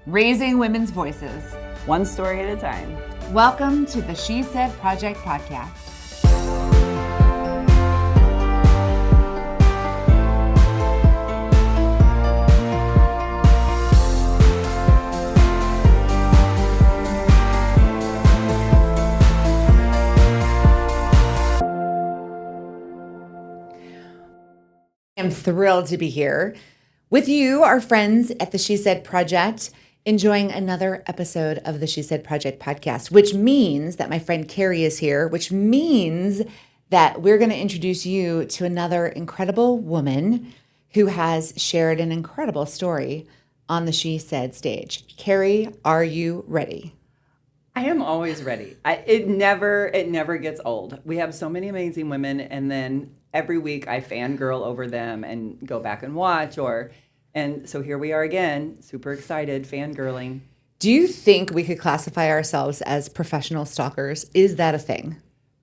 raising women's voices, one story at a time. Welcome to the She Said Project podcast. I'm thrilled to be here with you, our friends at the She Said Project, enjoying another episode of the She Said Project podcast, which means that my friend Kerry is here, which means that we're going to introduce you to another incredible woman who has shared an incredible story on the She Said stage. Kerry, are you ready? I am always ready. It never gets old. We have so many amazing women, and then every week I fangirl over them and go back and watch, and so here we are again, super excited, fangirling. Do you think we could classify ourselves as professional stalkers? Is that a thing?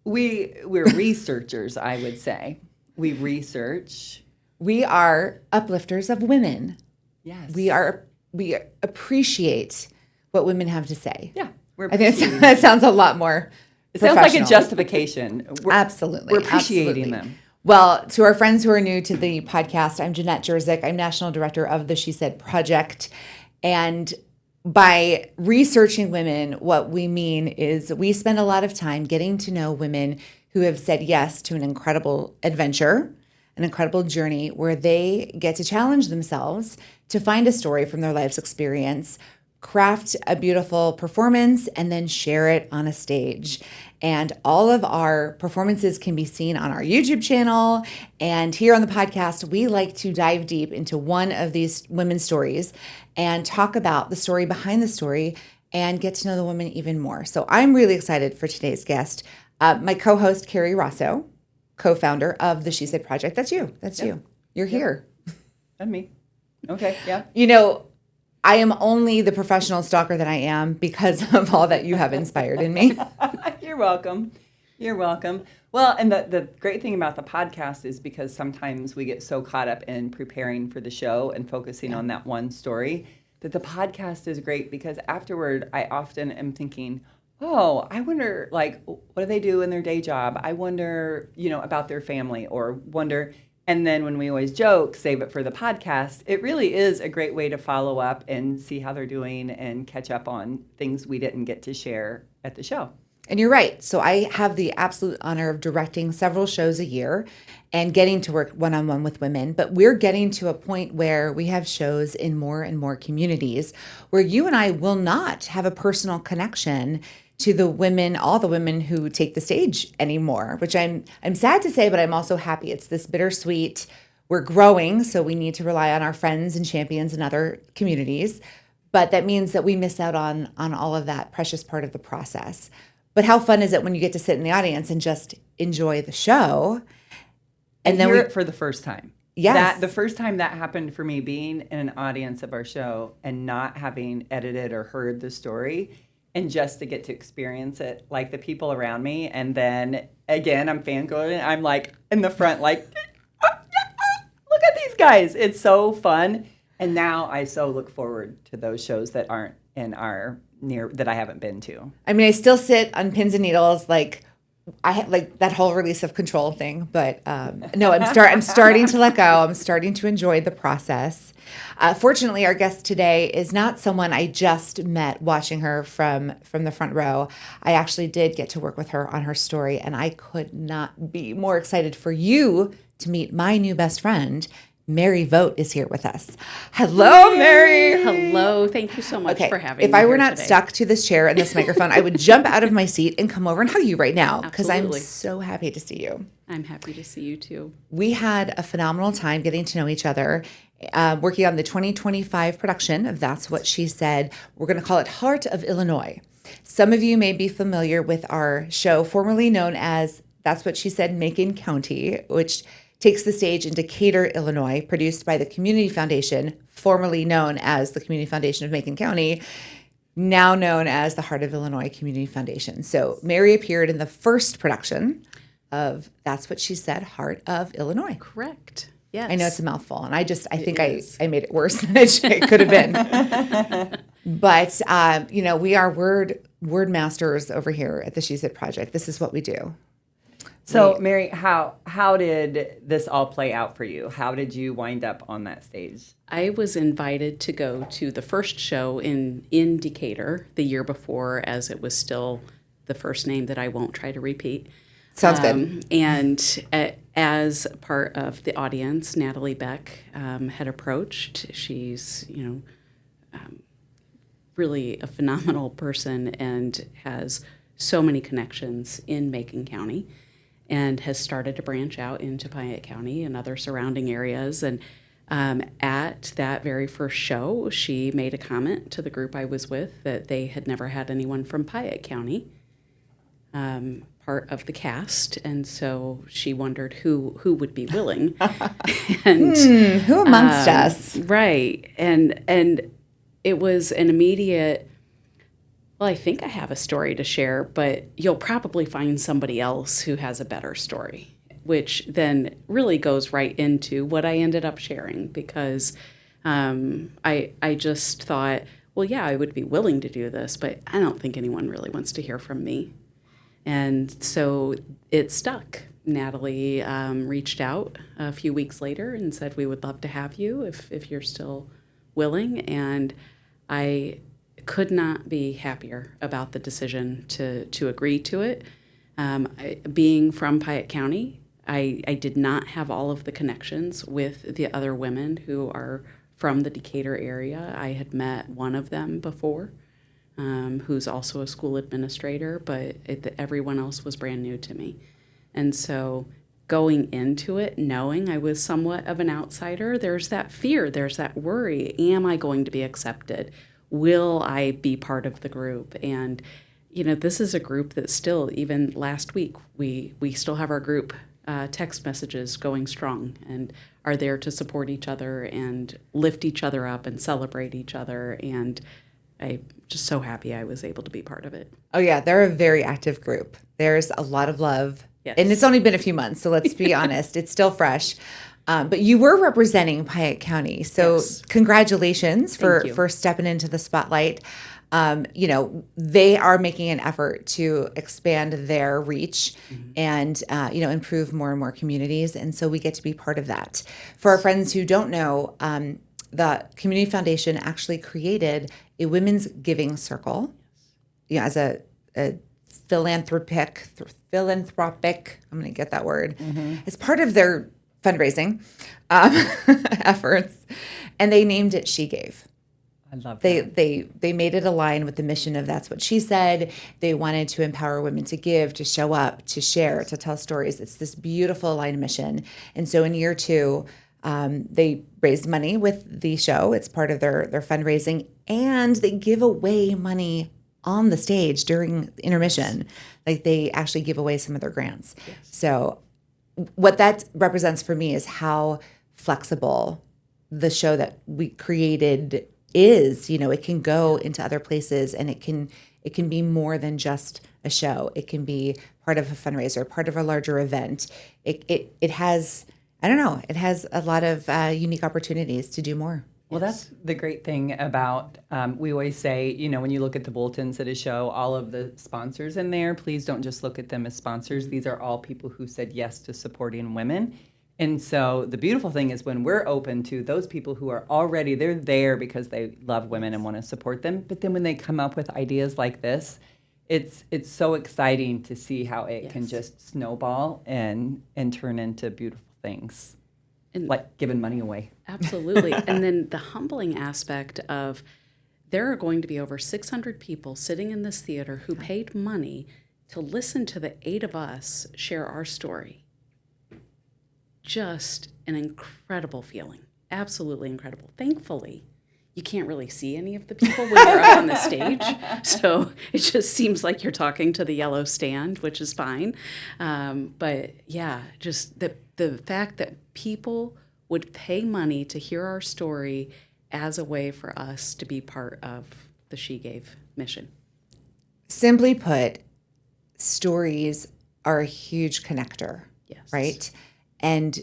We're researchers, I would say. We research. We are uplifters of women. Yes. We appreciate what women have to say. Yeah. I think that sounds a lot more It sounds like a justification. Absolutely. We're appreciating absolutely. them. Well, to our friends who are new to the podcast, I'm Jenette Jerzik. I'm National Director of the She Said Project. And by researching women, what we mean is we spend a lot of time getting to know women who have said yes to an incredible adventure, an incredible journey where they get to challenge themselves to find a story from their life's experience, craft a beautiful performance, and then share it on a stage. And all of our performances can be seen on our YouTube channel. And here on the podcast, we like to dive deep into one of these women's stories and talk about the story behind the story and get to know the woman even more. So I'm really excited for today's guest, my co-host, Kerry Rosso, co-founder of the She Said Project. That's you. That's you. You're here. And me. Okay, yeah. You know, I am only the professional stalker that I am because of all that you have inspired in me. You're welcome. You're welcome. Well, and the great thing about the podcast is because sometimes we get so caught up in preparing for the show and focusing on that one story that the podcast is great because afterward I often am thinking, oh, I wonder, like, what do they do in their day job? I wonder, about their family or wonder. And then when we always joke, save it for the podcast, it really is a great way to follow up and see how they're doing and catch up on things we didn't get to share at the show. And you're right. So I have the absolute honor of directing several shows a year and getting to work one-on-one with women. But we're getting to a point where we have shows in more and more communities where you and I will not have a personal connection to the women, all the women who take the stage anymore, which I'm sad to say, but I'm also happy. It's this bittersweet. We're growing, so we need to rely on our friends and champions in other communities. But that means that we miss out on all of that precious part of the process. But how fun is it when you get to sit in the audience and just enjoy the show? And then hear it for the first time. Yes. The first time that happened for me, being in an audience of our show and not having edited or heard the story, and just to get to experience it, like the people around me. And then again, I'm fangirling. I'm like in the front, like, look at these guys. It's so fun. And now I so look forward to those shows that aren't in our that I haven't been to. I mean, I still sit on pins and needles, like I had like that whole release of control thing. But no, I'm starting to let go. I'm starting to enjoy the process. Fortunately, our guest today is not someone I just met watching her from the front row. I actually did get to work with her on her story, and I could not be more excited for you to meet my new best friend. Mary Vogt is here with us. Hello, Mary. Hello. Thank you so much for having me. If I were here not today. stuck to this chair and this microphone, I would jump out of my seat and come over and hug you right now because I'm Absolutely. so happy to see you. I'm happy to see you too. We had a phenomenal time getting to know each other, working on the 2025 production of That's What She Said. We're going to call it Heart of Illinois. Some of you may be familiar with our show, formerly known as That's What She Said, Macon County, which takes the stage in Decatur, Illinois, produced by the Community Foundation, formerly known as the Community Foundation of Macon County, now known as the Heart of Illinois Community Foundation. So Mary appeared in the first production of That's What She Said, Heart of Illinois. Correct. Yes. I know it's a mouthful, and I think I made it worse than it could have been. But we are word masters over here at the She Said Project. This is what we do. So, Mary, how did this all play out for you? How did you wind up on that stage? I was invited to go to the first show in Decatur the year before, as it was still the first name that I won't try to repeat. Sounds good. And as part of the audience, Natalie Beck had approached. She's, really a phenomenal person and has so many connections in Macon County, and has started to branch out into Piatt County and other surrounding areas. And at that very first show, she made a comment to the group I was with that they had never had anyone from Piatt County part of the cast, and so she wondered who would be willing. And who amongst us? Right. And it was an immediate, well, I think I have a story to share, but you'll probably find somebody else who has a better story, which then really goes right into what I ended up sharing, because I just thought, well, yeah, I would be willing to do this, but I don't think anyone really wants to hear from me. And so it stuck. Natalie reached out a few weeks later and said, we would love to have you if you're still willing. And I could not be happier about the decision to agree to it. Being from Piatt County, I did not have all of the connections with the other women who are from the Decatur area. I had met one of them before, who's also a school administrator, but everyone else was brand new to me. And so going into it, knowing I was somewhat of an outsider, there's that fear, there's that worry. Am I going to be accepted? Will I be part of the group? And, this is a group that still, even last week, we still have our group text messages going strong and are there to support each other and lift each other up and celebrate each other. And I'm just so happy I was able to be part of it. Oh, yeah. They're a very active group. There's a lot of love. Yes. And it's only been a few months, so let's be honest. It's still fresh. But you were representing Piatt County. So Yes. Congratulations Thank you. for stepping into the spotlight. They are making an effort to expand their reach and, improve more and more communities. And so we get to be part of that. For our friends who don't know, the Community Foundation actually created a women's giving circle as a philanthropic, I'm going to get that word, as part of their fundraising efforts. And they named it She Gave. I love that. They made it align with the mission of That's What She Said. They wanted to empower women to give, to show up, to share, to tell stories. It's this beautiful aligned mission. And so in year 2, they raised money with the show. It's part of their fundraising. And they give away money on the stage during intermission. Like they actually give away some of their grants. Yes. So what that represents for me is how flexible the show that we created is. It can go into other places, and it can be more than just a show. It can be part of a fundraiser, part of a larger event. It has, I don't know, it has a lot of unique opportunities to do more. Well, that's the great thing about, we always say, when you look at the bulletins at a show, all of the sponsors in there, please don't just look at them as sponsors. These are all people who said yes to supporting women. And so the beautiful thing is when we're open to those people who are already, they're there because they love women and want to support them. But then when they come up with ideas like this, it's so exciting to see how it can just snowball and turn into beautiful things. And like giving money away. Absolutely. And then the humbling aspect of there are going to be over 600 people sitting in this theater who paid money to listen to the 8 of us share our story. Just an incredible feeling. Absolutely incredible. Thankfully, you can't really see any of the people when you're up on the stage. So it just seems like you're talking to the yellow stand, which is fine. But yeah, just the fact that people would pay money to hear our story as a way for us to be part of the She Gave mission. Simply put, stories are a huge connector, Yes. right? And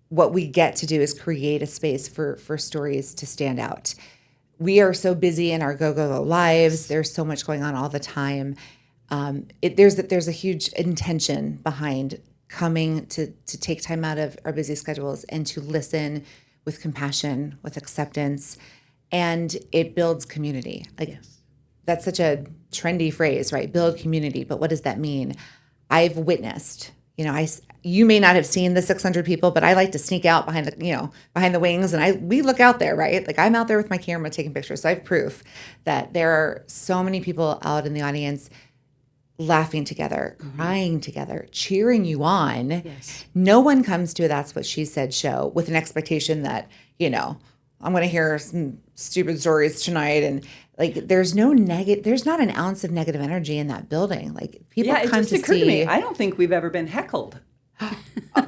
what we get to do is create a space for stories to stand out. we are so busy in our go lives. There's so much going on all the time. There's a huge intention behind coming to take time out of our busy schedules and to listen with compassion, with acceptance, and it builds community. Like that's such a trendy phrase, right? Build community. But what does that mean? I've witnessed, you may not have seen the 600 people, but I like to sneak out behind the wings, and we look out there, right? Like I'm out there with my camera taking pictures. So I have proof that there are so many people out in the audience laughing together, crying together, cheering you on. Yes. No one comes to a That's What She Said show with an expectation that, I'm going to hear some stupid stories tonight. And like, there's not an ounce of negative energy in that building. Like people it come just to occurred see. to me, I don't think we've ever been heckled.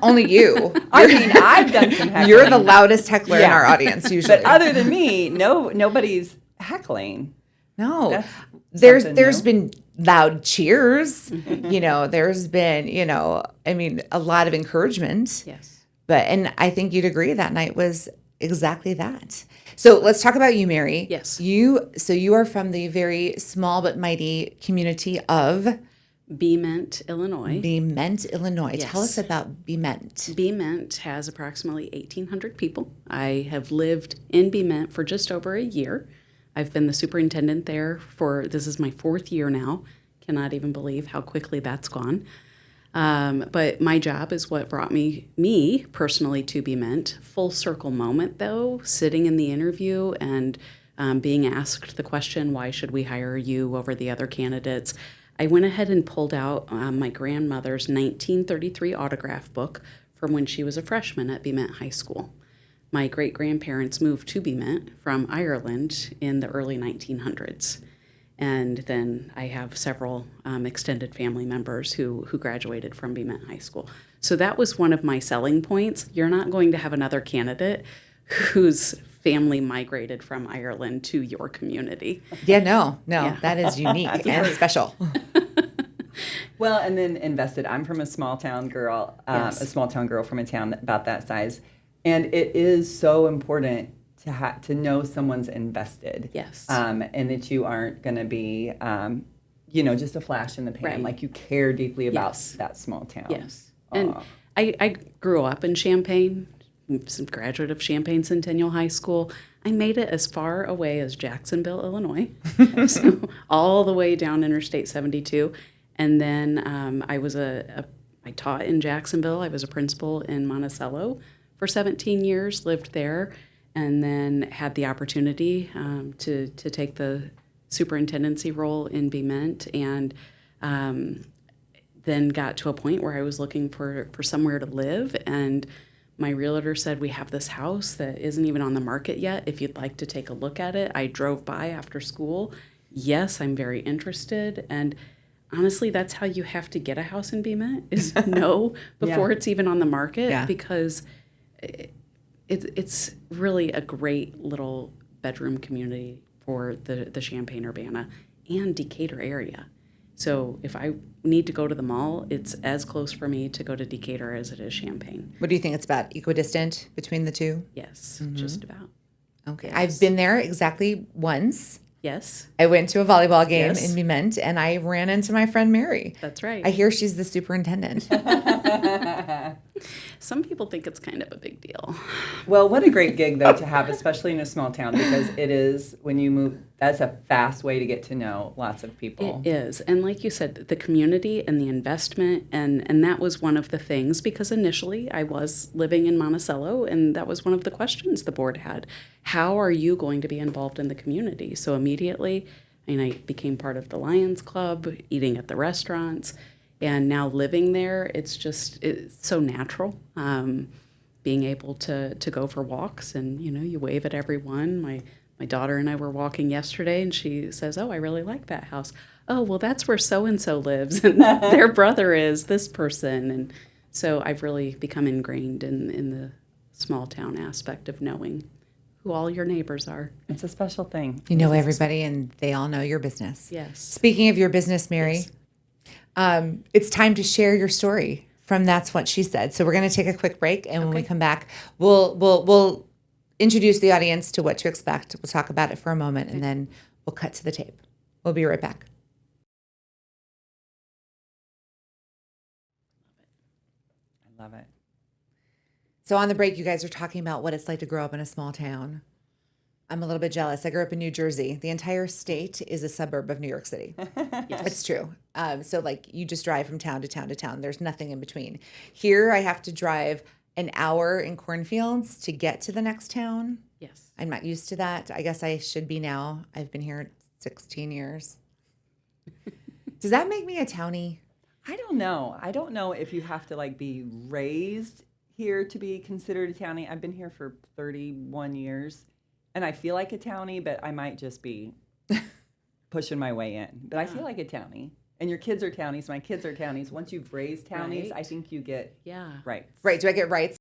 Only you. I mean, I've done some heckling. You're the loudest heckler in our audience usually. But other than me, nobody's heckling. No, That's there's new. been loud cheers. There's been, a lot of encouragement. Yes. And I think you'd agree that night was exactly that. So let's talk about you, Mary. Yes. You are from the very small but mighty community of Bement, Illinois. Bement, Illinois. Yes. Tell us about Bement. Bement has approximately 1,800 people. I have lived in Bement for just over a year. I've been the superintendent there this is my 4th year now. Cannot even believe how quickly that's gone. But my job is what brought me personally to Bement. Full circle moment though, sitting in the interview and being asked the question, why should we hire you over the other candidates? I went ahead and pulled out my grandmother's 1933 autograph book from when she was a freshman at Bement High School. My great-grandparents moved to Bement from Ireland in the early 1900s. And then I have several extended family members who graduated from Bement High School. So that was one of my selling points. You're not going to have another candidate whose family migrated from Ireland to your community. Yeah, no, that is unique and special. Well, and then invested. I'm from a small town girl, Yes. a small town girl from a town about that size. And it is so important to know someone's invested. Yes. And that you aren't going to be, just a flash in the pan. Right. Like you care deeply about Yes. that small town. Yes. And I grew up in Champaign, some graduate of Champaign Centennial High School. I made it as far away as Jacksonville, Illinois, so all the way down Interstate 72. And then I taught in Jacksonville. I was a principal in Monticello for 17 years, lived there, and then had the opportunity to take the superintendency role in Bement, and then got to a point where I was looking for somewhere to live, and my realtor said, we have this house that isn't even on the market yet. If you'd like to take a look at it. I drove by after school. Yes, I'm very interested. And honestly, that's how you have to get a house in Bement, is know before it's even on the market, because it's really a great little bedroom community for the Champaign-Urbana and Decatur area. So if I need to go to the mall, it's as close for me to go to Decatur as it is Champaign. What do you think? It's about equidistant between the two? Yes, just about. Okay. Yes. I've been there exactly once. Yes, I went to a volleyball game Yes. in Bement, and I ran into my friend Mary. that's right. I hear she's the superintendent. Some people think it's kind of a big deal. Well, what a great gig, though, to have, especially in a small town, because it is, when you move, that's a fast way to get to know lots of people. It is. And like you said, the community and the investment, and that was one of the things, because initially I was living in Monticello, and that was one of the questions the board had. How are you going to be involved in the community? So immediately, I became part of the Lions Club, eating at the restaurants, and now living there, it's so natural. Being able to go for walks, and you wave at everyone. My daughter and I were walking yesterday, and she says, "Oh, I really like that house." "Oh, well, that's where so-and-so lives, and their brother is this person." And so I've really become ingrained in the small town aspect of knowing who all your neighbors are. It's a special thing. You know everybody, and they all know your business. Yes. Speaking of your business, Mary, it's time to share your story from That's What She Said. So we're going to take a quick break, and when we come back, we'll introduce the audience to what to expect. We'll talk about it for a moment, and then we'll cut to the tape. We'll be right back. I love it. So on the break, you guys are talking about what it's like to grow up in a small town. I'm a little bit jealous. I grew up in New Jersey. The entire state is a suburb of New York City. Yes. It's true. So like you just drive from town to town to town. There's nothing in between. Here, I have to drive an hour in cornfields to get to the next town. Yes. I'm not used to that. I guess I should be now. I've been here 16 years. Does that make me a townie? I don't know. I don't know if you have to like be raised here to be considered a townie. I've been here for 31 years and I feel like a townie, but I might just be pushing my way in. But I feel like a townie. And your kids are townies. My kids are townies. Once you've raised townies, Right. I think you get rights. Right. Do I get rights?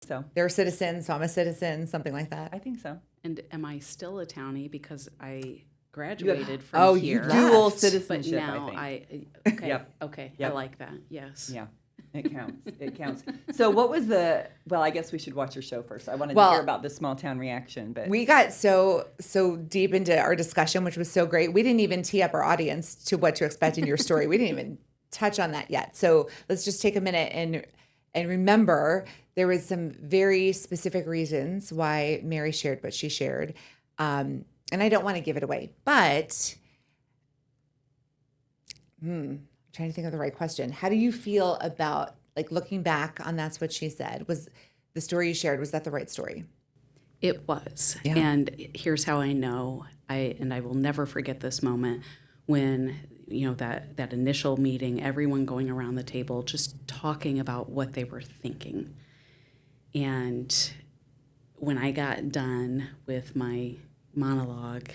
So They're citizens, so I'm a citizen, something like that. I think so. And am I still a townie because I graduated from Oh, here? you Dual left. But citizenship, now I think. okay, Yep. okay, Yep. I like that. Yes. Yeah, it counts. It counts. So what was well, I guess we should watch your show first. I wanted to Well, hear about the small town reaction, but We got so deep into our discussion, which was so great. We didn't even tee up our audience to what to expect in your story. We didn't even touch on that yet. So let's just take a minute and remember there was some very specific reasons why Mary shared what she shared. And I don't want to give it away, but I'm trying to think of the right question. How do you feel about like looking back on That's What She Said? Was the story you shared, was that the right story? It was. Yeah. And here's how I know. I will never forget this moment when, that initial meeting, everyone going around the table just talking about what they were thinking. And when I got done with my monologue,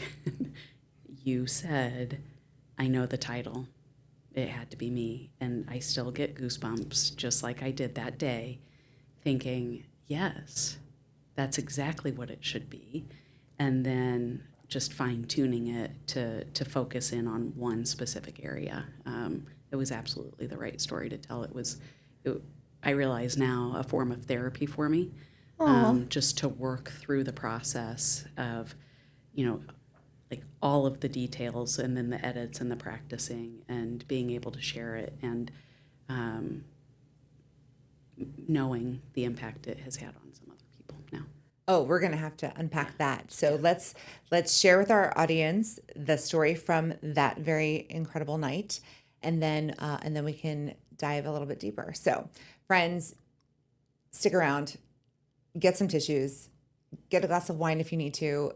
you said, I know the title. It had to be me. And I still get goosebumps, just like I did that day, thinking, yes, that's exactly what it should be. And then just fine-tuning it to focus in on one specific area. It was absolutely the right story to tell. I realize now, a form of therapy for me, just to work through the process of, like all of the details and then the edits and the practicing and being able to share it and knowing the impact it has had on some other people now. Oh, we're going to have to unpack that. So let's share with our audience the story from that very incredible night, and then we can dive a little bit deeper. So, friends, stick around, get some tissues, get a glass of wine if you need to.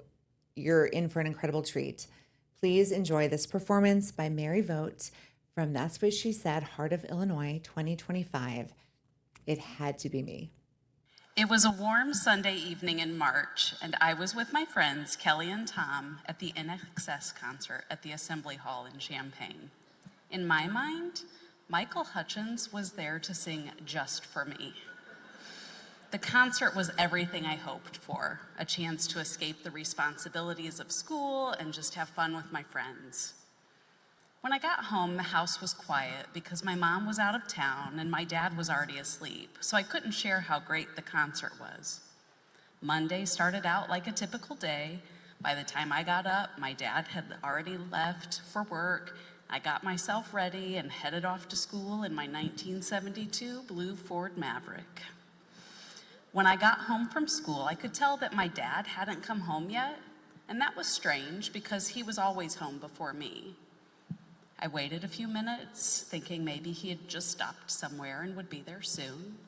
You're in for an incredible treat. Please enjoy this performance by Mary Vogt from That's What She Said, Heart of Illinois, 2025. It had to be me. It was a warm Sunday evening in March, and I was with my friends Kelly and Tom at the NXS concert at the Assembly Hall in Champaign. In my mind, Michael Hutchins was there to sing just for me. The concert was everything I hoped for, a chance to escape the responsibilities of school and just have fun with my friends. When I got home, the house was quiet because my mom was out of town and my dad was already asleep, so I couldn't share how great the concert was. Monday started out like a typical day. By the time I got up, my dad had already left for work. I got myself ready and headed off to school in my 1972 blue Ford Maverick. When I got home from school, I could tell that my dad hadn't come home yet, and that was strange because he was always home before me. I waited a few minutes, thinking maybe he had just stopped somewhere and would be there soon.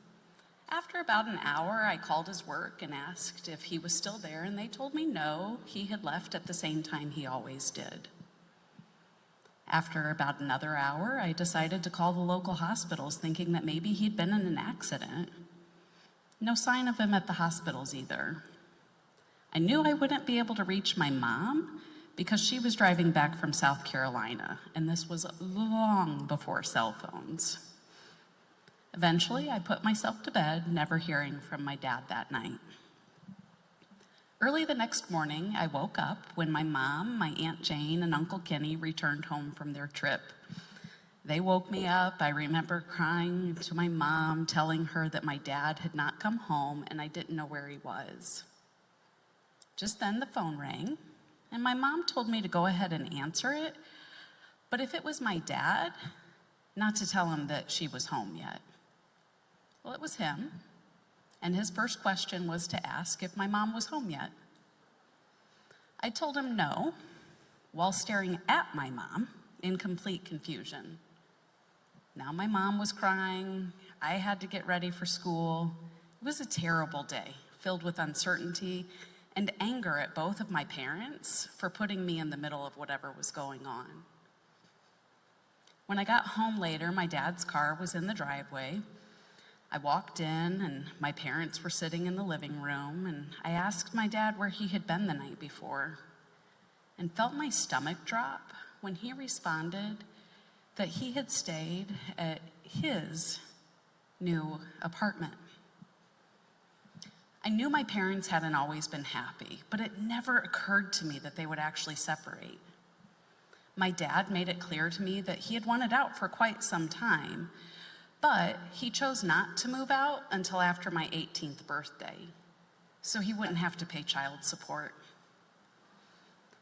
After about an hour, I called his work and asked if he was still there, and they told me no, he had left at the same time he always did. After about another hour, I decided to call the local hospitals, thinking that maybe he'd been in an accident. No sign of him at the hospitals either. I knew I wouldn't be able to reach my mom because she was driving back from South Carolina, and this was long before cell phones. Eventually, I put myself to bed, never hearing from my dad that night. Early the next morning, I woke up when my mom, my Aunt Jane, and Uncle Kenny returned home from their trip. They woke me up. I remember crying to my mom, telling her that my dad had not come home and I didn't know where he was. Just then the phone rang, and my mom told me to go ahead and answer it, but if it was my dad, not to tell him that she was home yet. Well, it was him, and his first question was to ask if my mom was home yet. I told him no, while staring at my mom in complete confusion. Now my mom was crying. I had to get ready for school. It was a terrible day, filled with uncertainty and anger at both of my parents for putting me in the middle of whatever was going on. When I got home later, my dad's car was in the driveway. I walked in, and my parents were sitting in the living room, and I asked my dad where he had been the night before, and felt my stomach drop when he responded that he had stayed at his new apartment. I knew my parents hadn't always been happy, but it never occurred to me that they would actually separate. My dad made it clear to me that he had wanted out for quite some time, but he chose not to move out until after my 18th birthday, so he wouldn't have to pay child support.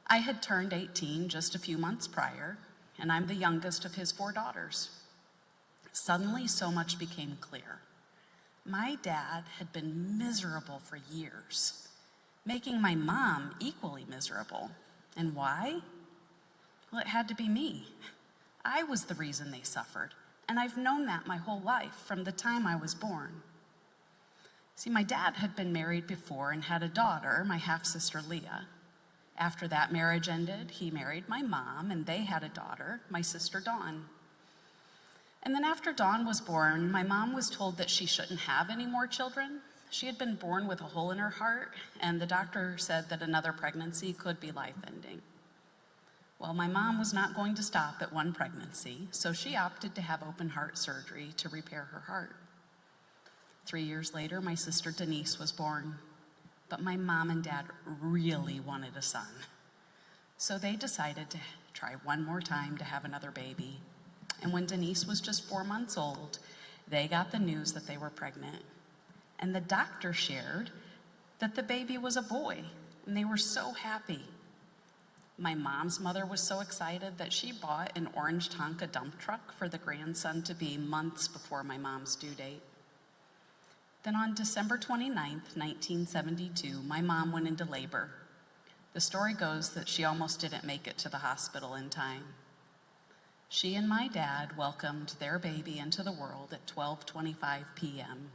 I had turned 18 just a few months prior, and I'm the youngest of his 4 daughters. Suddenly, so much became clear. My dad had been miserable for years, making my mom equally miserable. And why? Well, it had to be me. I was the reason they suffered, and I've known that my whole life, from the time I was born. See, my dad had been married before and had a daughter, my half-sister Leah. After that marriage ended, he married my mom, and they had a daughter, my sister Dawn. And then after Dawn was born, my mom was told that she shouldn't have any more children. She had been born with a hole in her heart, and the doctor said that another pregnancy could be life-ending. Well, my mom was not going to stop at one pregnancy, so she opted to have open heart surgery to repair her heart. 3 years later, my sister Denise was born, but my mom and dad really wanted a son. So they decided to try one more time to have another baby. And when Denise was just 4 months old, they got the news that they were pregnant. And the doctor shared that the baby was a boy, and they were so happy. My mom's mother was so excited that she bought an orange Tonka dump truck for the grandson to be months before my mom's due date. Then on December 29th, 1972, my mom went into labor. The story goes that she almost didn't make it to the hospital in time. She and my dad welcomed their baby into the world at 12:25 p.m.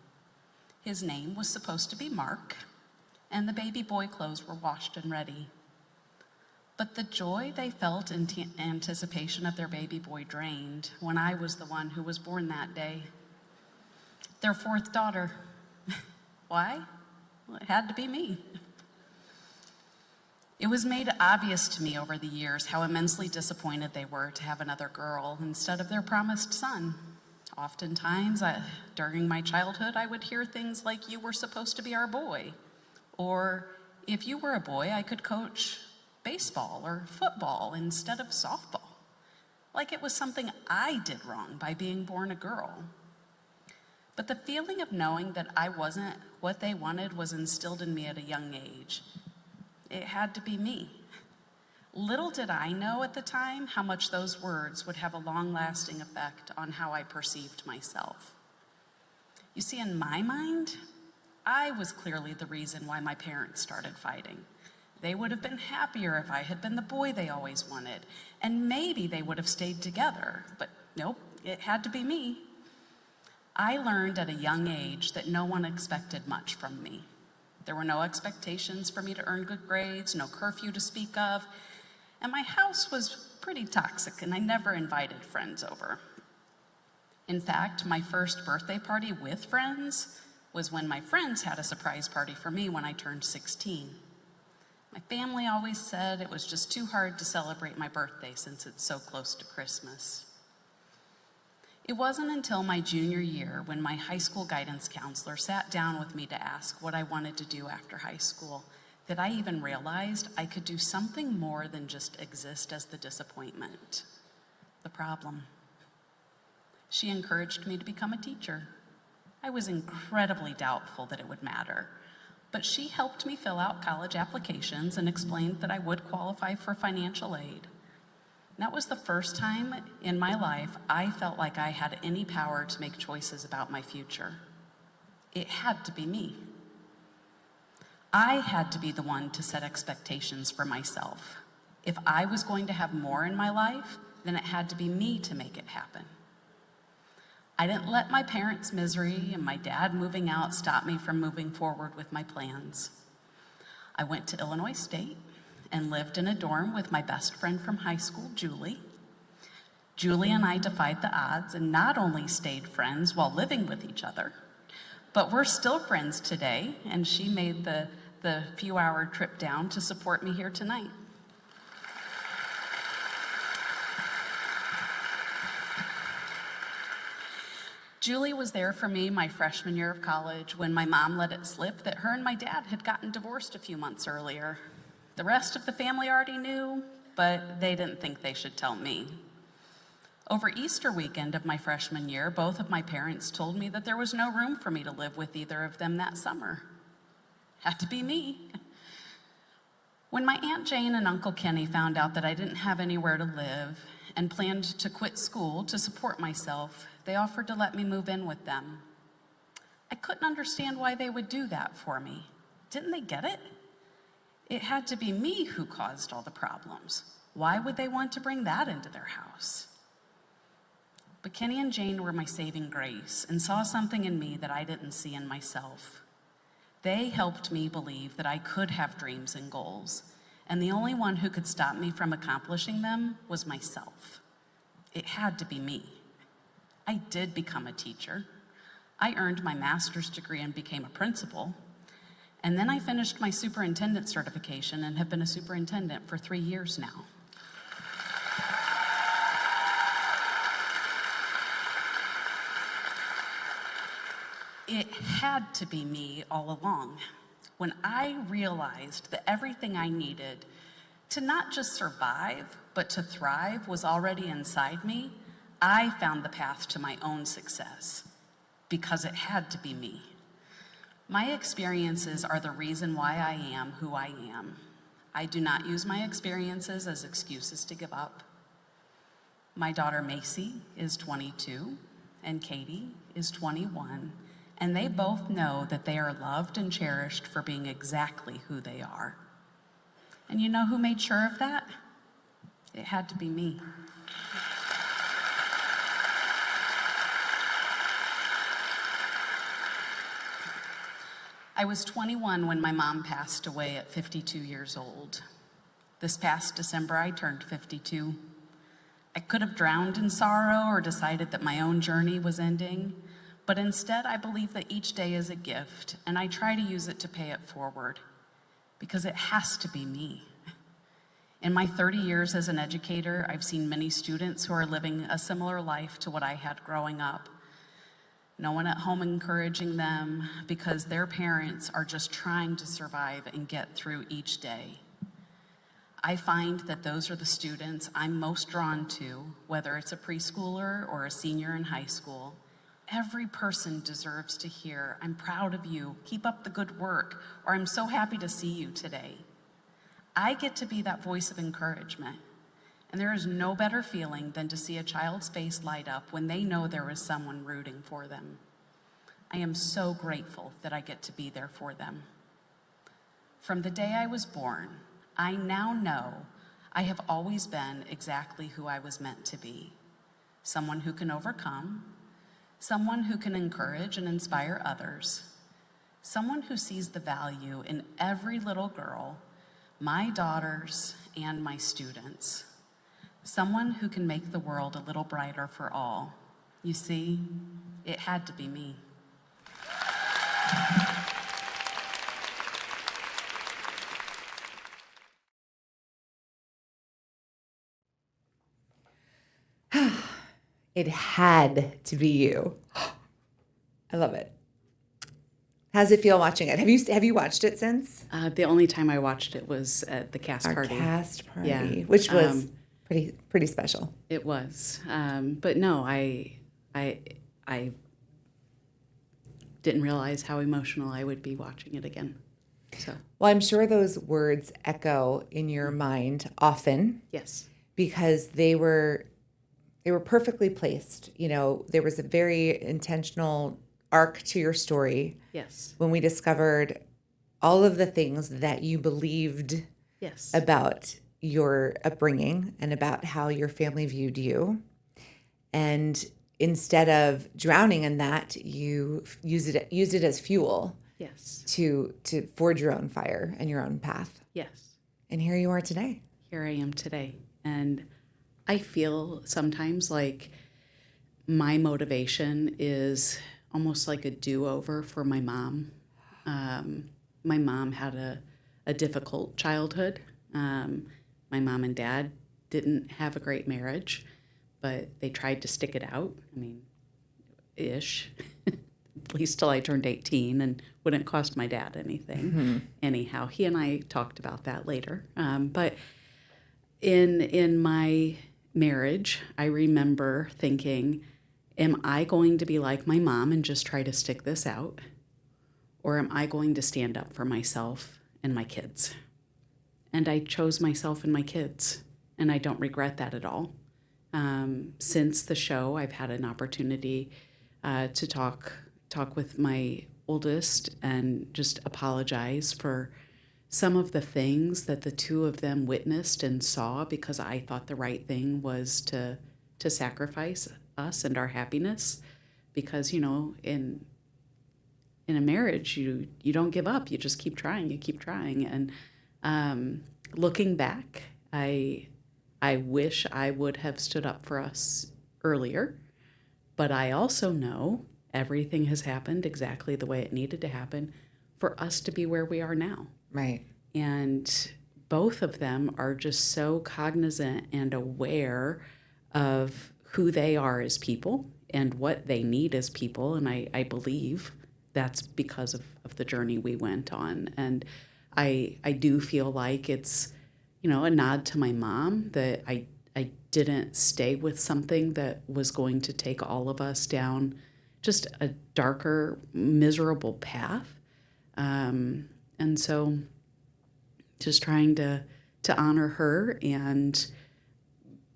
His name was supposed to be Mark, and the baby boy clothes were washed and ready. But the joy they felt in anticipation of their baby boy drained when I was the one who was born that day. Their 4th daughter. Why? Well, it had to be me. It was made obvious to me over the years how immensely disappointed they were to have another girl instead of their promised son. Oftentimes, during my childhood, I would hear things like, "You were supposed to be our boy," or, "If you were a boy, I could coach baseball or football instead of softball." Like it was something I did wrong by being born a girl. But the feeling of knowing that I wasn't what they wanted was instilled in me at a young age. It had to be me. Little did I know at the time how much those words would have a long-lasting effect on how I perceived myself. You see, in my mind, I was clearly the reason why my parents started fighting. They would have been happier if I had been the boy they always wanted, and maybe they would have stayed together, but nope, it had to be me. I learned at a young age that no one expected much from me. There were no expectations for me to earn good grades, no curfew to speak of, and my house was pretty toxic, and I never invited friends over. In fact, my first birthday party with friends was when my friends had a surprise party for me when I turned 16. My family always said it was just too hard to celebrate my birthday since it's so close to Christmas. It wasn't until my junior year when my high school guidance counselor sat down with me to ask what I wanted to do after high school that I even realized I could do something more than just exist as the disappointment, the problem. She encouraged me to become a teacher. I was incredibly doubtful that it would matter, but she helped me fill out college applications and explained that I would qualify for financial aid. That was the first time in my life I felt like I had any power to make choices about my future. It had to be me. I had to be the one to set expectations for myself. If I was going to have more in my life, then it had to be me to make it happen. I didn't let my parents' misery and my dad moving out stop me from moving forward with my plans. I went to Illinois State and lived in a dorm with my best friend from high school, Julie. Julie and I defied the odds and not only stayed friends while living with each other, but we're still friends today, and she made the few-hour trip down to support me here tonight. Julie was there for me my freshman year of college when my mom let it slip that her and my dad had gotten divorced a few months earlier. The rest of the family already knew, but they didn't think they should tell me. Over Easter weekend of my freshman year, both of my parents told me that there was no room for me to live with either of them that summer. Had to be me. When my Aunt Jane and Uncle Kenny found out that I didn't have anywhere to live and planned to quit school to support myself, they offered to let me move in with them. I couldn't understand why they would do that for me. Didn't they get it? It had to be me who caused all the problems. Why would they want to bring that into their house? But Kenny and Jane were my saving grace and saw something in me that I didn't see in myself. They helped me believe that I could have dreams and goals, and the only one who could stop me from accomplishing them was myself. It had to be me. I did become a teacher. I earned my master's degree and became a principal. And then I finished my superintendent certification and have been a superintendent for 3 years now. It had to be me all along. When I realized that everything I needed to not just survive, but to thrive was already inside me, I found the path to my own success because it had to be me. My experiences are the reason why I am who I am. I do not use my experiences as excuses to give up. My daughter Macy is 22 and Katie is 21, and they both know that they are loved and cherished for being exactly who they are. And you know who made sure of that? It had to be me. I was 21 when my mom passed away at 52 years old. This past December, I turned 52. I could have drowned in sorrow or decided that my own journey was ending, but instead I believe that each day is a gift, and I try to use it to pay it forward, because it has to be me. In my 30 years as an educator, I've seen many students who are living a similar life to what I had growing up. No one at home encouraging them because their parents are just trying to survive and get through each day. I find that those are the students I'm most drawn to, whether it's a preschooler or a senior in high school. Every person deserves to hear, "I'm proud of you, keep up the good work," or "I'm so happy to see you today." I get to be that voice of encouragement. And there is no better feeling than to see a child's face light up when they know there is someone rooting for them. I am so grateful that I get to be there for them. From the day I was born, I now know I have always been exactly who I was meant to be. Someone who can overcome, someone who can encourage and inspire others, someone who sees the value in every little girl, my daughters, and my students. Someone who can make the world a little brighter for all. You see, it had to be me. It had to be you. I love it. How's it feel watching it? Have you watched it since? The only time I watched it was at the cast Our party. cast party, Yeah. which was pretty special. It was. But no, I I didn't realize how emotional I would be watching it again. So, Well, I'm sure those words echo in your mind often yes. because they were perfectly placed. You know, there was a very intentional arc to your story Yes. when we discovered all of the things that you believed Yes. about your upbringing and about how your family viewed you. And instead of drowning in that, you used it as fuel Yes. to forge your own fire and your own path. Yes. And here you are today. Here I am today. And I feel sometimes like my motivation is almost like a do-over for my mom. My mom had a difficult childhood. My mom and dad didn't have a great marriage, but they tried to stick it out. I mean, ish, at least till I turned 18 and wouldn't cost my dad anything. Anyhow, he and I talked about that later. But in my marriage, I remember thinking, am I going to be like my mom and just try to stick this out? Or am I going to stand up for myself and my kids? And I chose myself and my kids, and I don't regret that at all. Since the show, I've had an opportunity to talk with my oldest and just apologize for some of the things that the two of them witnessed and saw, because I thought the right thing was to sacrifice us and our happiness. Because, you know, in a marriage, you don't give up. You just keep trying. You keep trying. And looking back, I wish I would have stood up for us earlier. But I also know everything has happened exactly the way it needed to happen for us to be where we are now. Right. And both of them are just so cognizant and aware of who they are as people and what they need as people. And I believe that's because of the journey we went on. And I do feel like it's, you know, a nod to my mom that I didn't stay with something that was going to take all of us down just a darker, miserable path. And so just trying to honor her and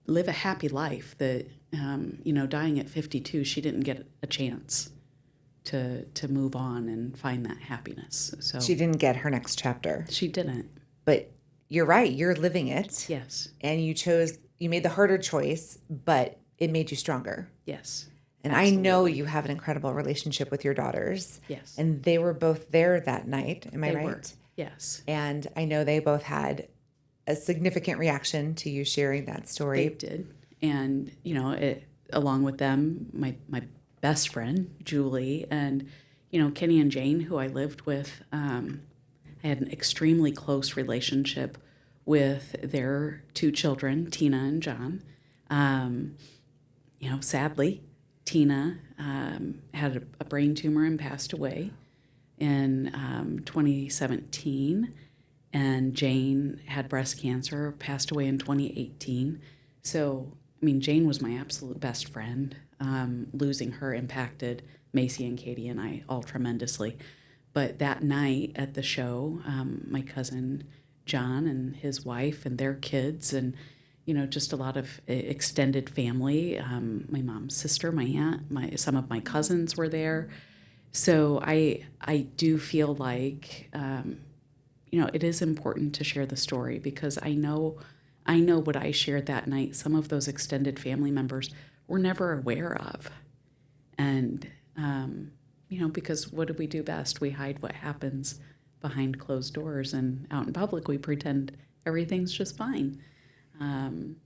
live a happy life that, you know, dying at 52, she didn't get a chance to move on and find that happiness. So She didn't get her next chapter. she didn't. But you're right. You're living it. Yes. And you made the harder choice, but it made you stronger. Yes. And I know you have an incredible relationship with your daughters. Yes. And they were both there that night. Am I They right? were. Yes. And I know they both had a significant reaction to you sharing that story. They did. And, you know, along with them, my best friend, Julie, and, you know, Kenny and Jane, who I lived with, I had an extremely close relationship with their two children, Tina and John. You know, sadly, Tina had a brain tumor and passed away in 2017. And Jane had breast cancer, passed away in 2018. So, I mean, Jane was my absolute best friend. Losing her impacted Macy and Katie and I all tremendously. But that night at the show, my cousin John and his wife and their kids and, you know, just a lot of extended family, my mom's sister, my aunt, some of my cousins were there. So I do feel like, you know, it is important to share the story because I know what I shared that night, some of those extended family members were never aware of. And, you know, because what do we do best? We hide what happens behind closed doors, and out in public we pretend everything's just fine.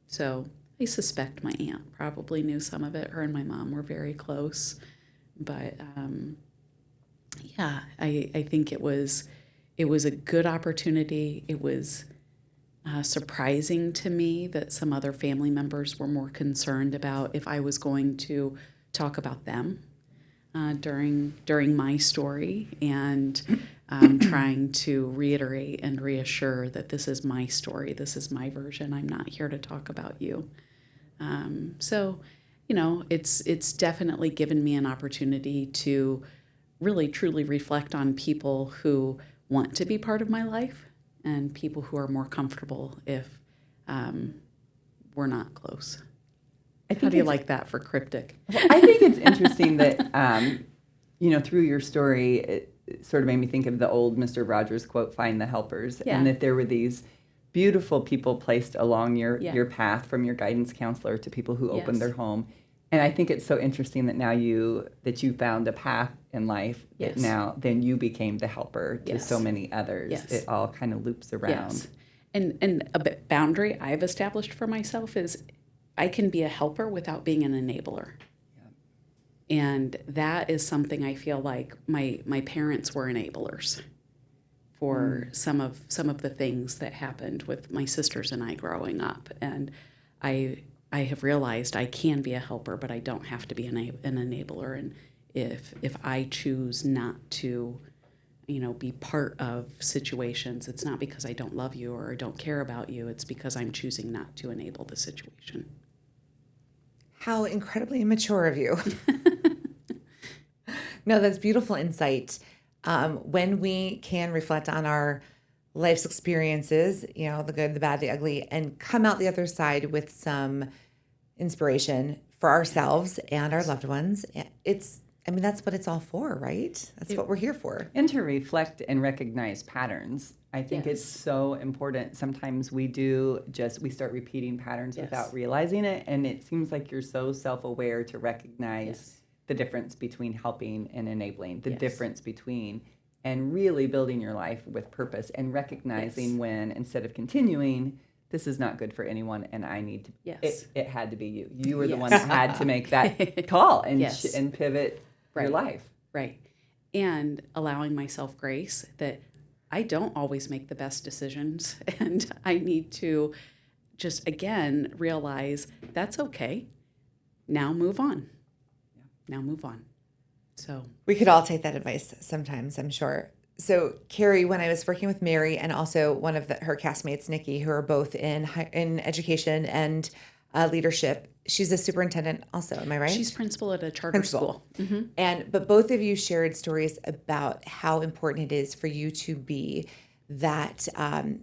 So I suspect my aunt probably knew some of it. Her and my mom were very close. But, yeah, I think it was a good opportunity. It was surprising to me that some other family members were more concerned about if I was going to talk about them during my story, and trying to reiterate and reassure that this is my story, this is my version. I'm not here to talk about you. So it's definitely given me an opportunity to really truly reflect on people who want to be part of my life and people who are more comfortable if we're not close. How do you like that for cryptic? Well, I think it's interesting that, through your story, it sort of made me think of the old Mr. Rogers quote, "Find the helpers," and that there were these beautiful people placed along your path, from your guidance counselor to people who opened their home. And I think it's so interesting that now you found a path in life that now then you became the helper to so many others. Yes. It all kind of loops around. Yes. And a boundary I've established for myself is I can be a helper without being an enabler. Yeah. And that is something I feel like my parents were enablers for some of the things that happened with my sisters and I growing up. And I have realized I can be a helper, but I don't have to be an enabler. And if I choose not to, be part of situations, it's not because I don't love you or don't care about you. It's because I'm choosing not to enable the situation. How incredibly mature of you. No, that's beautiful insight. When we can reflect on our life's experiences, the good, the bad, the ugly, and come out the other side with some inspiration for ourselves and our loved ones, that's what it's all for, right? That's what we're here for. And to reflect and recognize patterns. I think it's so important. Sometimes we start repeating patterns without realizing it. And it seems like you're so self-aware to recognize the difference between helping and enabling, the difference between, and really building your life with purpose and recognizing when, instead of continuing, this is not good for anyone and I need to, it had to be you. You were the one that had to make that call and and pivot your life. Right. And allowing myself grace that I don't always make the best decisions, and I need to just, again, realize that's okay. Now move on. Now move on. So we could all take that advice sometimes, I'm sure. So Kerry, when I was working with Mary and also one of her castmates, Nikki, who are both in education and leadership, she's a superintendent also, am I right? She's principal at a charter school. Mm-hmm. But both of you shared stories about how important it is for you to be that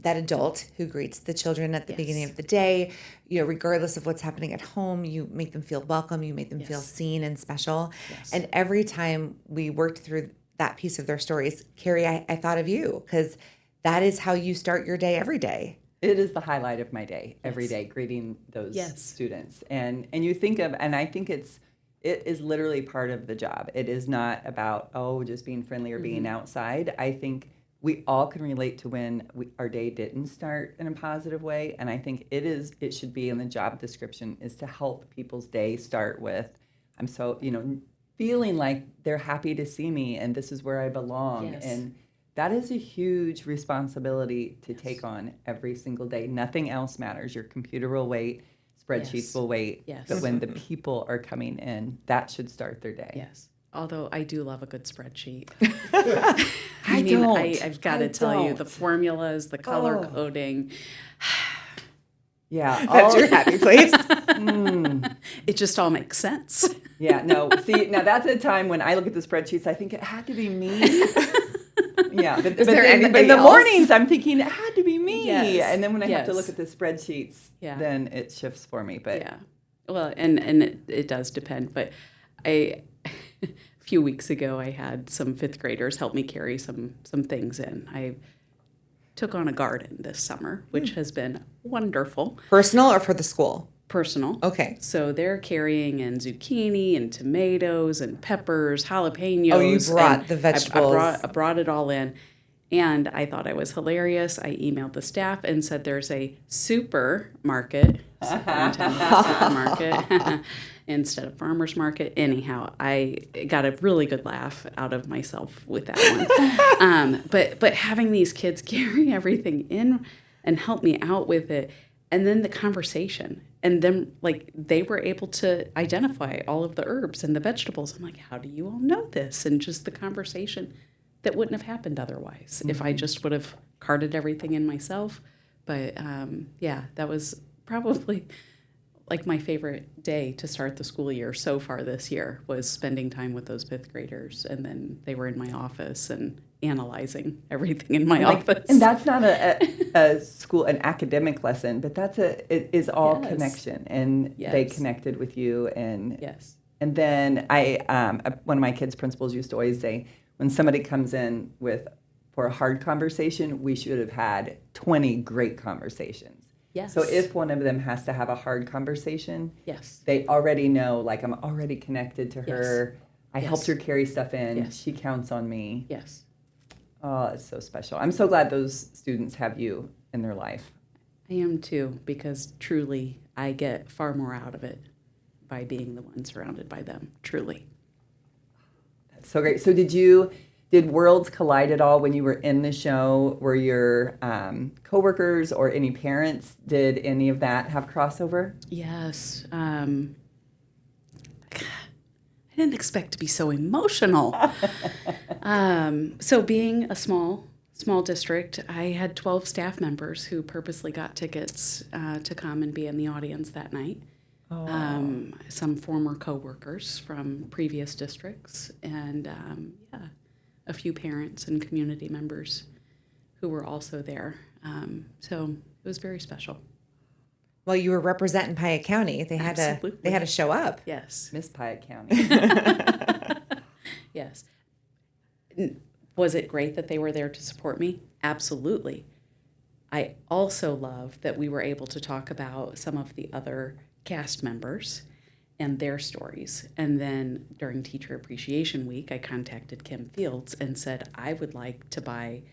adult who greets the children at the beginning of the day, regardless of what's happening at home, you make them feel welcome, you make them feel seen and special. Yes. And every time we worked through that piece of their stories, Kerry, I thought of you, because that is how you start your day every day. It is the highlight of my day, every day, greeting those students. And you think of, and I think it is literally part of the job. It is not about, just being friendly or being outside. I think we all can relate to when our day didn't start in a positive way. And I think it should be in the job description, is to help people's day start with, I'm so, feeling like they're happy to see me and this is where I belong. Yes. And that is a huge responsibility to take on every single day. Nothing else matters. Your computer will wait, spreadsheets will wait. Yes. But when the people are coming in, that should start their day. Yes. Although I do love a good spreadsheet. I've got to tell you, the formulas, the color coding. Yeah. That's your happy place. It just all makes sense. Yeah, no. See, now that's a time when I look at the spreadsheets, I think it had to be me. Yeah, but in the mornings, I'm thinking it had to be me. Yes. And then when I have to look at the spreadsheets, then it shifts for me. But well, and it does depend. But a few weeks ago, I had some fifth graders help me carry some things in. I took on a garden this summer, which has been wonderful. Personal or for the school? Personal. Okay. So they're carrying in zucchini and tomatoes and peppers, jalapenos. Oh, you brought the vegetables. I brought it all in. And I thought I was hilarious. I emailed the staff and said there's a supermarket instead of farmer's market. Anyhow, I got a really good laugh out of myself with that one. But having these kids carry everything in and help me out with it, and then the conversation, and then they were able to identify all of the herbs and the vegetables. I'm like, how do you all know this? And just the conversation that wouldn't have happened otherwise if I just would have carted everything in myself. But that was probably like my favorite day to start the school year so far this year was spending time with those fifth graders. And then they were in my office and analyzing everything in my office. And that's not an academic lesson, but it is all connection. And they connected with you. And yes. And then one of my kids' principals used to always say, when somebody comes in for a hard conversation, we should have had 20 great conversations. Yes. So if one of them has to have a hard conversation, yes, they already know, like, I'm already connected to her. I helped her carry stuff in. Yes. She counts on me. Yes. Oh, it's so special. I'm so glad those students have you in their life. I am too, because truly I get far more out of it by being the one surrounded by them, truly. That's so great. So did worlds collide at all when you were in the show? Were your coworkers or any parents, did any of that have crossover? Yes. I didn't expect to be so emotional. So being a small district, I had 12 staff members who purposely got tickets to come and be in the audience that night. Some former coworkers from previous districts, and a few parents and community members who were also there. So it was very special. Well, you were representing Piatt County. They had to show up. Yes. Miss Piatt County. Yes. Was it great that they were there to support me? Absolutely. I also love that we were able to talk about some of the other cast members and their stories. And then during Teacher Appreciation Week, I contacted Kim Fields and said, I would like to buy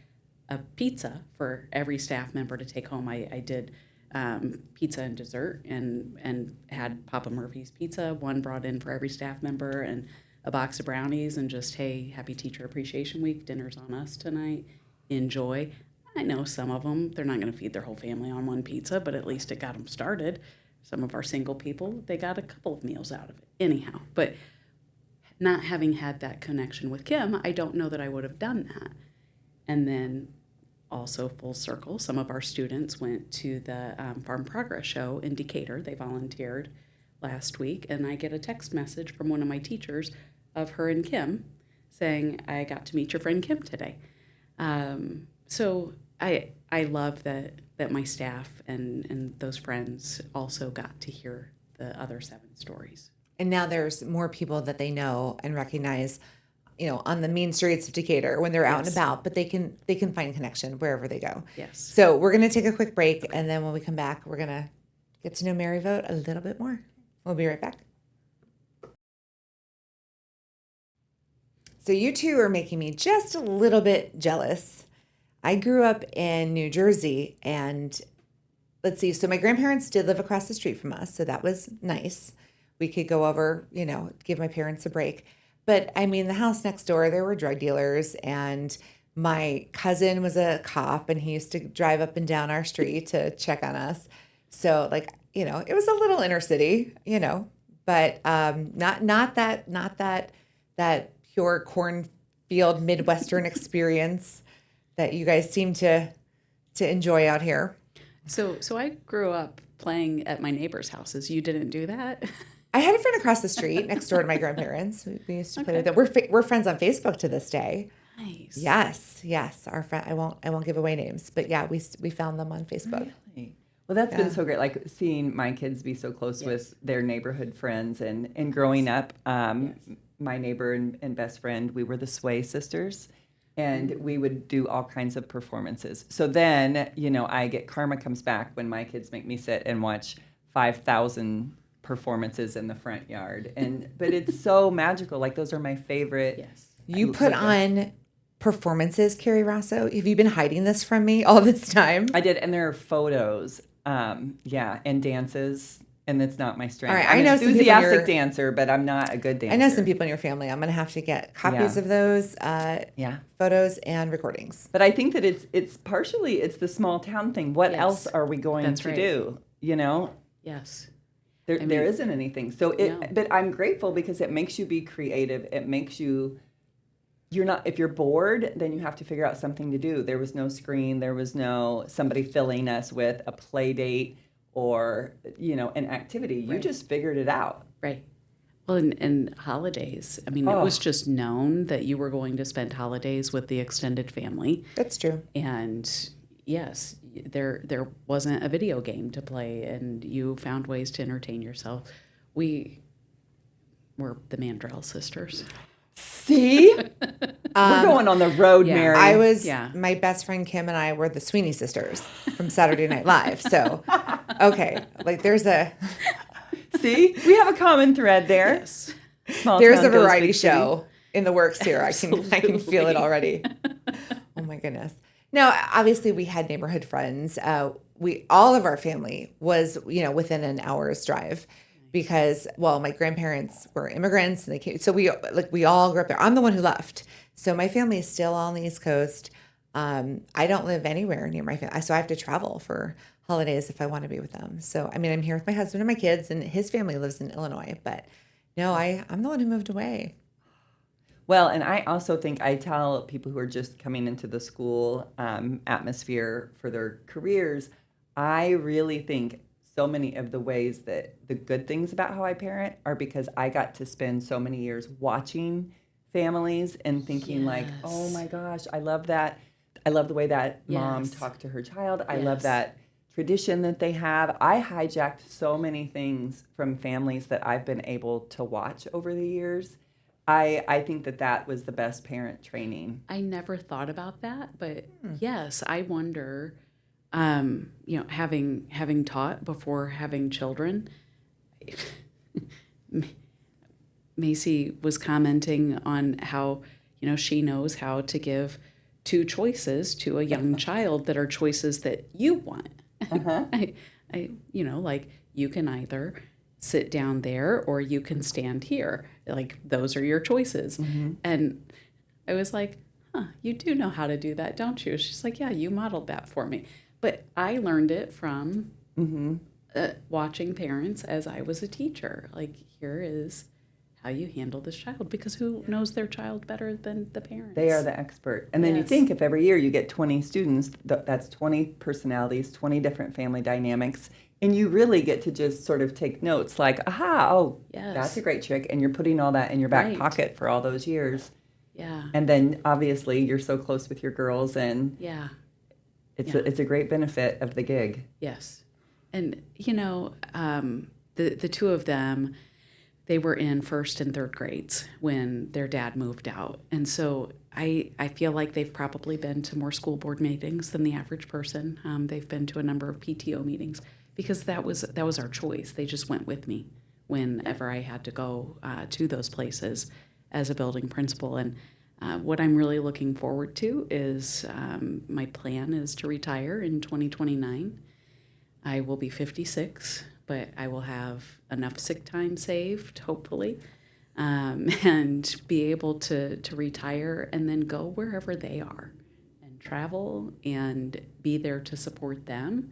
a pizza for every staff member to take home. I did pizza and dessert and had Papa Murphy's pizza, one brought in for every staff member, and a box of brownies, and just, hey, happy Teacher Appreciation Week, dinner's on us tonight, enjoy. I know some of them, they're not going to feed their whole family on one pizza, but at least it got them started. Some of our single people, they got a couple of meals out of it. Anyhow, but not having had that connection with Kim, I don't know that I would have done that. And then also full circle, some of our students went to the Farm Progress Show in Decatur. They volunteered last week, and I get a text message from one of my teachers of her and Kim saying, I got to meet your friend Kim today. So I love that my staff and those friends also got to hear the other 7 stories. And now there's more people that they know and recognize, on the main streets of Decatur when they're out and about, but they can find connection wherever they go. Yes. So we're going to take a quick break, and then when we come back, we're going to get to know Mary Vogt a little bit more. We'll be right back. So you two are making me just a little bit jealous. I grew up in New Jersey, and let's see. So my grandparents did live across the street from us, so that was nice. We could go over, give my parents a break. But I mean, the house next door, there were drug dealers, and my cousin was a cop, and he used to drive up and down our street to check on us. So it was a little inner city, but not that pure cornfield Midwestern experience that you guys seem to enjoy out here. So I grew up playing at my neighbors' houses. You didn't do that? I had a friend across the street next door to my grandparents. We used to play with them. We're friends on Facebook to this day. Nice. Yes. Our friend. I won't give away names, but yeah, we found them on Facebook. Really? Well, that's been so great. Like seeing my kids be so close with their neighborhood friends, and growing up, my neighbor and best friend, we were the Sway sisters, and we would do all kinds of performances. So then, karma comes back when my kids make me sit and watch 5,000 performances in the front yard, but it's so magical. Like those are my favorite. Yes. You put on performances, Carrie Rosso. Have you been hiding this from me all this time? I did, and there are photos, and dances, and it's not my strength. All right, I'm I know an some people in enthusiastic dancer, but I'm not a good dancer. I know some people in your family. I'm going to have to get copies of those photos and recordings. But I think that it's partially the small town thing. What else are we going to do? Yes. There isn't anything. So but I'm grateful because it makes you be creative. It makes you. You're not. If you're bored, then you have to figure out something to do. There was no screen. There was no somebody filling us with a play date or, an activity. You just figured it out. Right. Well, and holidays. I mean, it was just known that you were going to spend holidays with the extended family. That's true. And yes, there wasn't a video game to play, and you found ways to entertain yourself. We were the Mandrell sisters. See? We're going on the road, yeah. Mary. My best friend Kim and I were the Sweeney sisters from Saturday Night Live. So, okay, like there's a... See? We have a common thread there. Yes. There's a variety show in the works here. I can feel it already. Oh my goodness. Now, obviously, we had neighborhood friends. All of our family was, within an hour's drive, because my grandparents were immigrants and they came. So we all grew up there. I'm the one who left, so my family is still on the East Coast. I don't live anywhere near my family, so I have to travel for holidays if I want to be with them. So I mean, I'm here with my husband and my kids, and his family lives in Illinois. But no, I'm the one who moved away. Well, and I also think I tell people who are just coming into the school atmosphere for their careers, I really think so many of the ways that the good things about how I parent are because I got to spend so many years watching families and thinking like, oh my gosh, I love that. I love the way that mom talked to her child. I love that tradition that they have. I hijacked so many things from families that I've been able to watch over the years. I think that was the best parent training. I never thought about that, but yes, I wonder, having taught before having children, Macy was commenting on how, she knows how to give two choices to a young child that are choices that you want. I like you can either sit down there or you can stand here. Like those are your choices. Mm-hmm. And I was like, you do know how to do that, don't you? She's like, yeah, you modeled that for me. But I learned it from watching parents as I was a teacher. Like, here is how you handle this child, because who knows their child better than the parents? They are the expert. And then you think if every year you get 20 students, that's 20 personalities, 20 different family dynamics, and you really get to just sort of take notes like, that's a great trick, and you're putting all that in your back pocket for all those years. Yeah. And then obviously you're so close with your girls, and it's a great benefit of the gig. Yes. And, the two of them, they were in first and third grades when their dad moved out. And so I feel like they've probably been to more school board meetings than the average person. They've been to a number of PTO meetings because that was our choice. They just went with me whenever I had to go to those places as a building principal. And what I'm really looking forward to is my plan is to retire in 2029. I will be 56, but I will have enough sick time saved, hopefully, and be able to retire and then go wherever they are and travel and be there to support them.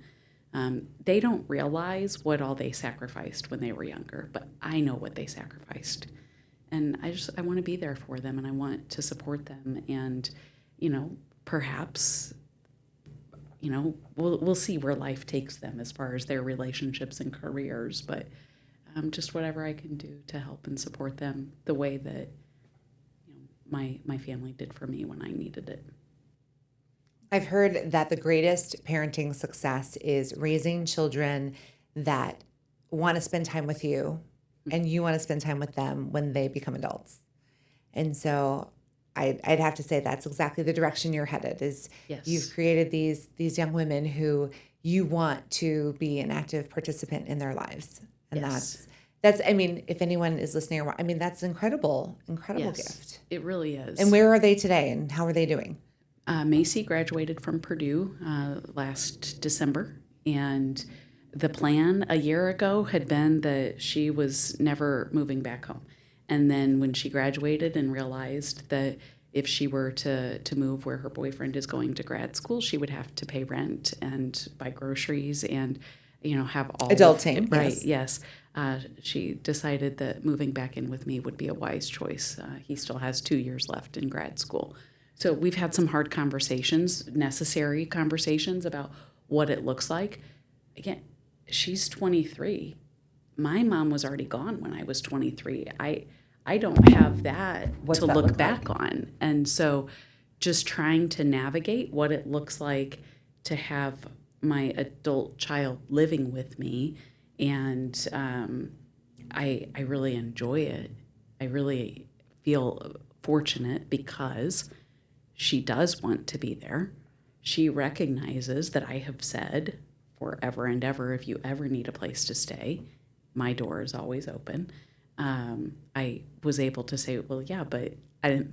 They don't realize what all they sacrificed when they were younger, but I know what they sacrificed. And I want to be there for them, and I want to support them. And, perhaps, we'll see where life takes them as far as their relationships and careers, but just whatever I can do to help and support them the way that my family did for me when I needed it. I've heard that the greatest parenting success is raising children that want to spend time with you and you want to spend time with them when they become adults. And so I'd have to say that's exactly the direction you're headed, is you've created these young women who you want to be an active participant in their lives. And that's I mean, if anyone is listening, that's incredible gift. It really is. And where are they today and how are they doing? Macy graduated from Purdue last December, and the plan a year ago had been that she was never moving back home. And then when she graduated and realized that if she were to move where her boyfriend is going to grad school, she would have to pay rent and buy groceries and, have all adulting. Right, yes. She decided that moving back in with me would be a wise choice. He still has 2 years left in grad school. So we've had some hard conversations, necessary conversations about what it looks like. Again, she's 23. My mom was already gone when I was 23. I don't have that What's to that look look back like? on. And so just trying to navigate what it looks like to have my adult child living with me. And I really enjoy it. I really feel fortunate because she does want to be there. She recognizes that I have said forever and ever, if you ever need a place to stay, my door is always open. I was able to say, well, yeah, but I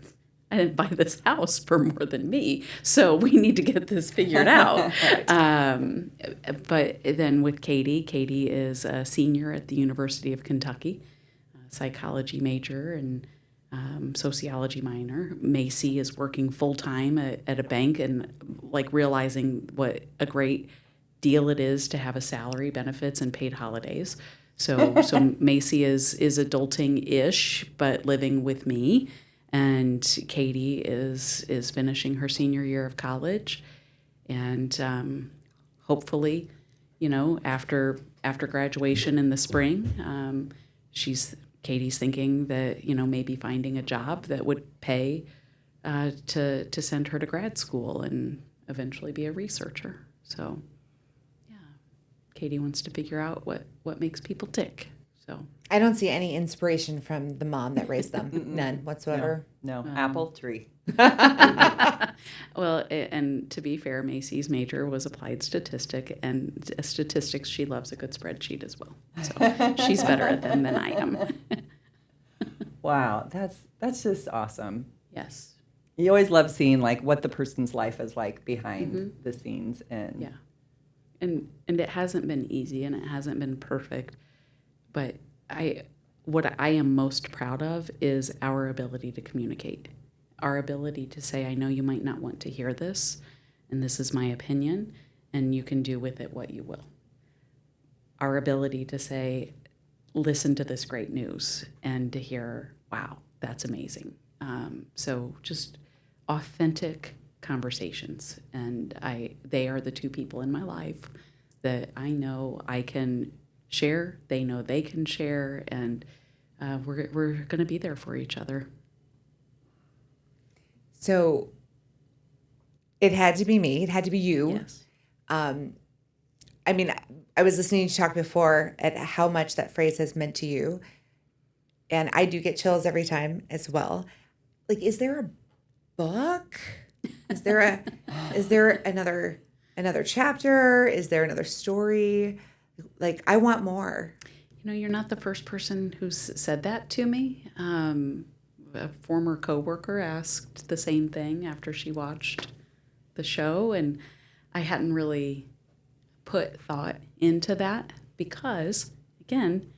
didn't buy this house for more than me, so we need to get this figured out. But then with Katie is a senior at the University of Kentucky, a psychology major and sociology minor. Macy is working full-time at a bank and like realizing what a great deal it is to have a salary, benefits, and paid holidays. So Macy is adulting-ish, but living with me. And Katie is finishing her senior year of college. And hopefully, after graduation in the spring, Katie's thinking that, maybe finding a job that would pay to send her to grad school and eventually be a researcher. So, yeah, Katie wants to figure out what makes people tick. So I don't see any inspiration from the mom that raised them. None whatsoever. No, apple tree. Well, and to be fair, Macy's major was applied statistics, she loves a good spreadsheet as well. So she's better at them than I am. Wow, that's just awesome. Yes. You always love seeing like what the person's life is like behind the scenes, and Yeah. And it hasn't been easy and it hasn't been perfect, but what I am most proud of is our ability to communicate. Our ability to say, I know you might not want to hear this, and this is my opinion, and you can do with it what you will. Our ability to say, listen to this great news, and to hear, wow, that's amazing. So just authentic conversations, and they are the two people in my life that I know I can share, they know they can share, and we're going to be there for each other. So it had to be me. It had to be you. Yes. I mean, I was listening to you talk before at how much that phrase has meant to you. And I do get chills every time as well. Like, is there a book? Is there another chapter? Is there another story? Like, I want more. You're not the first person who's said that to me. A former coworker asked the same thing after she watched the show, and I hadn't really put thought into that because, again,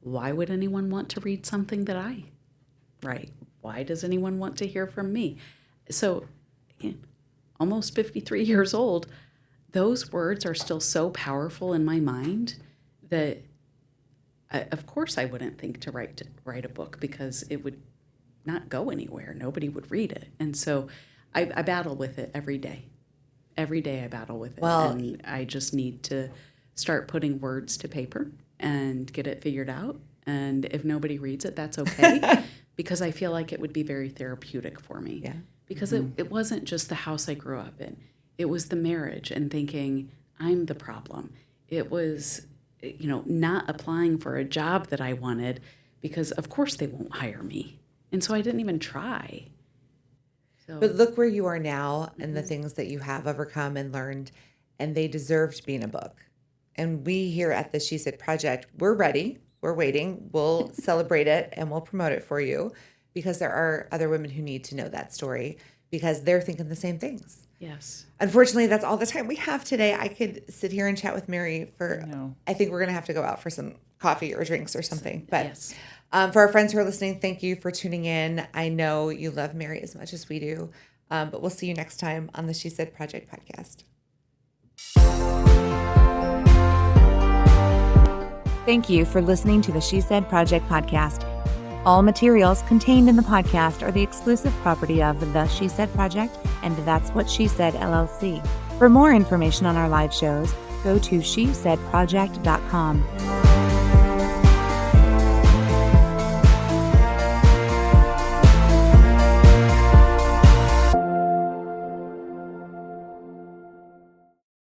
why would anyone want to read something that I write? Why does anyone want to hear from me? So, again, almost 53 years old, those words are still so powerful in my mind that, of course, I wouldn't think to write a book because it would not go anywhere. Nobody would read it. And so I battle with it every day. Every day I battle with it. Well, and I just need to start putting words to paper and get it figured out. And if nobody reads it, that's okay because I feel like it would be very therapeutic for me. Yeah. Because it wasn't just the house I grew up in. It was the marriage and thinking I'm the problem. It was, not applying for a job that I wanted because of course they won't hire me. And so I didn't even try. But look where you are now and the things that you have overcome and learned, and they deserve to be in a book. And we here at the She Said Project, we're ready. We're waiting. We'll celebrate it and we'll promote it for you because there are other women who need to know that story because they're thinking the same things. Yes. Unfortunately, that's all the time we have today. I could sit here and chat with Mary for, I think we're going to have to go out for some coffee or drinks or something. But Yes. For our friends who are listening, thank you for tuning in. I know you love Mary as much as we do, but we'll see you next time on the She Said Project podcast. Thank you for listening to the She Said Project podcast. All materials contained in the podcast are the exclusive property of the She Said Project and That's What She Said LLC. For more information on our live shows, go to shesaidproject.com.